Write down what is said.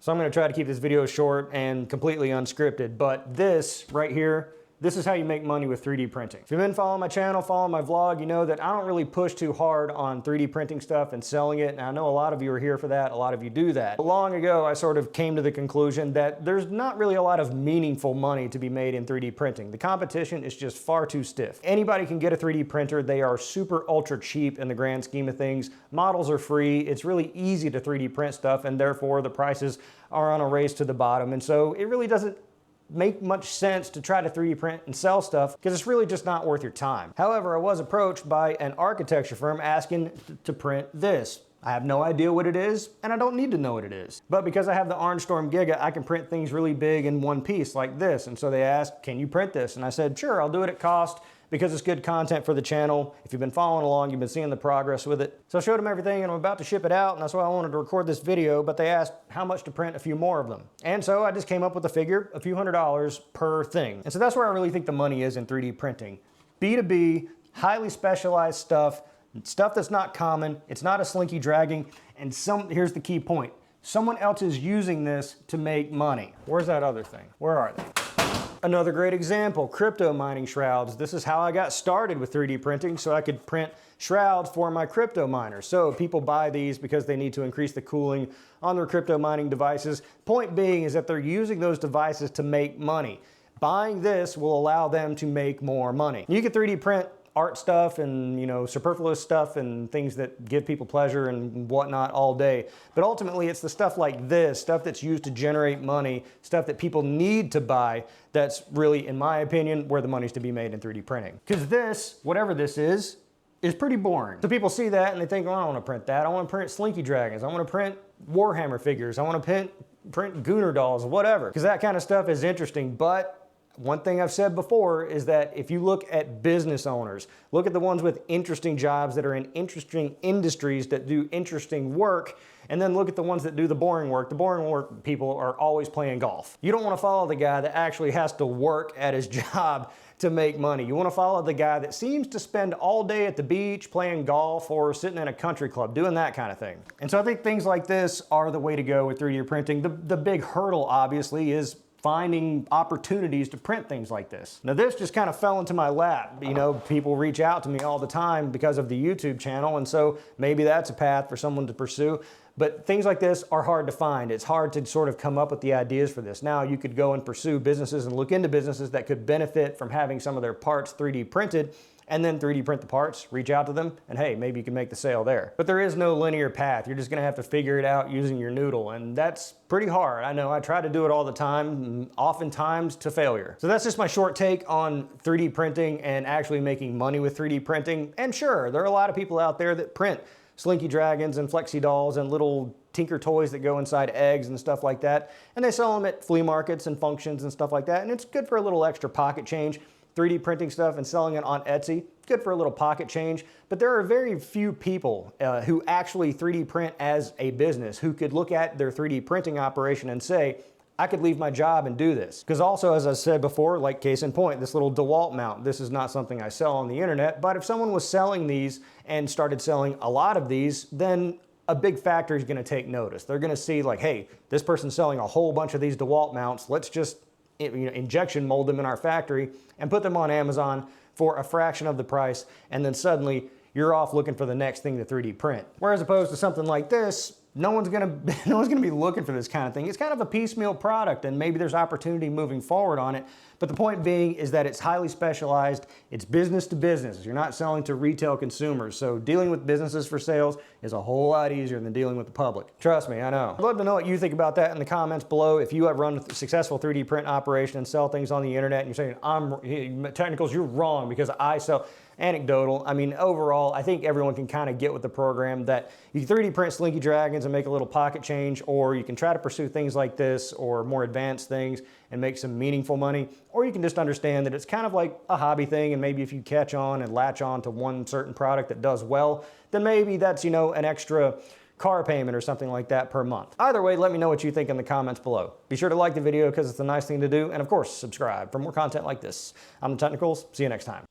So I'm going to try to keep this video short and completely unscripted, but this right here, this is how you make money with 3D printing. If you've been following my channel, following my vlog, you know that I don't really push too hard on 3D printing stuff and selling it. And I know a lot of you are here for that. A lot of you do that. But long ago, I sort of came to the conclusion that there's not really a lot of meaningful money to be made in 3D printing. The competition is just far too stiff. Anybody can get a 3D printer. They are super ultra cheap in the grand scheme of things. Models are free. It's really easy to 3D print stuff, and therefore the prices are on a race to the bottom. And so it really doesn't make much sense to try to 3D print and sell stuff because it's really just not worth your time. However, I was approached by an architecture firm asking to print this. I have no idea what it is, and I don't need to know what it is. But because I have the Orange Storm Giga, I can print things really big in one piece like this. And so they asked, can you print this? And I said, sure, I'll do it at cost, because it's good content for the channel. If you've been following along, you've been seeing the progress with it. So I showed them everything, and I'm about to ship it out, and that's why I wanted to record this video, but they asked how much to print a few more of them. And so I just came up with a figure, a few $100s per thing. And so that's where I really think the money is in 3D printing. B2B, highly specialized stuff that's not common, it's not a slinky dragging, and here's the key point. Someone else is using this to make money. Where's that other thing? Where are they? Another great example, crypto mining shrouds. This is how I got started with 3D printing, so I could print shrouds for my crypto miners. So people buy these because they need to increase the cooling on their crypto mining devices. Point being is that they're using those devices to make money. Buying this will allow them to make more money. You can 3D print art stuff and, you know, superfluous stuff and things that give people pleasure and whatnot all day. But ultimately it's the stuff like this, stuff that's used to generate money, stuff that people need to buy, that's really, in my opinion, where the money's to be made in 3D printing. Because this, whatever this is pretty boring. So people see that and they think, oh, I don't want to print that. I want to print Slinky Dragons. I want to print Warhammer figures. I want to print Gunnar dolls, whatever. Because that kind of stuff is interesting, but one thing I've said before is that if you look at business owners, look at the ones with interesting jobs that are in interesting industries that do interesting work, and then look at the ones that do the boring work. The boring work people are always playing golf. You don't want to follow the guy that actually has to work at his job to make money. You want to follow the guy that seems to spend all day at the beach playing golf or sitting in a country club doing that kind of thing. And so I think things like this are the way to go with 3D printing. The big hurdle obviously is finding opportunities to print things like this. Now this just kind of fell into my lap. You know, people reach out to me all the time because of the YouTube channel, and so maybe that's a path for someone to pursue. But things like this are hard to find. It's hard to sort of come up with the ideas for this. Now you could go and pursue businesses and look into businesses that could benefit from having some of their parts 3D printed, and then 3D print the parts, reach out to them, and hey, maybe you can make the sale there. But there is no linear path. You're just gonna have to figure it out using your noodle, and that's pretty hard. I know, I try to do it all the time, oftentimes to failure. So that's just my short take on 3D printing and actually making money with 3D printing. And sure, there are a lot of people out there that print Slinky Dragons and Flexi Dolls and little Tinker toys that go inside eggs and stuff like that, and they sell them at flea markets and functions and stuff like that, and it's good for a little extra pocket change. 3D printing stuff and selling it on Etsy, good for a little pocket change, but there are very few people who actually 3D print as a business who could look at their 3D printing operation and say, I could leave my job and do this. Because also, as I said before, like case in point, this little DeWalt mount, this is not something I sell on the internet, but if someone was selling these and started selling a lot of these, then a big factory is gonna take notice. They're gonna see like, hey, this person's selling a whole bunch of these DeWalt mounts, let's just injection mold them in our factory and put them on Amazon for a fraction of the price, and then suddenly you're off looking for the next thing to 3D print. Whereas opposed to something like this, no one's gonna be looking for this kind of thing. It's kind of a piecemeal product, and maybe there's opportunity moving forward on it. But the point being is that it's highly specialized. It's business to business. You're not selling to retail consumers. So dealing with businesses for sales is a whole lot easier than dealing with the public. Trust me, I know. I'd love to know what you think about that in the comments below. If you have run a successful 3D print operation and sell things on the internet, and you're saying, Technicals, you're wrong because I sell. Anecdotal. I mean, overall, I think everyone can kind of get with the program that you can 3D print Slinky Dragons and make a little pocket change, or you can try to pursue things like this or more advanced things and make some meaningful money, or you can just understand that it's kind of like a hobby thing, and maybe if you catch on and latch on to one certain product that does well, then maybe that's, you know, an extra car payment or something like that per month. Either way, let me know what you think in the comments below. Be sure to like the video because it's a nice thing to do, and of course, subscribe for more content like this. I'm the Technicals. See you next time.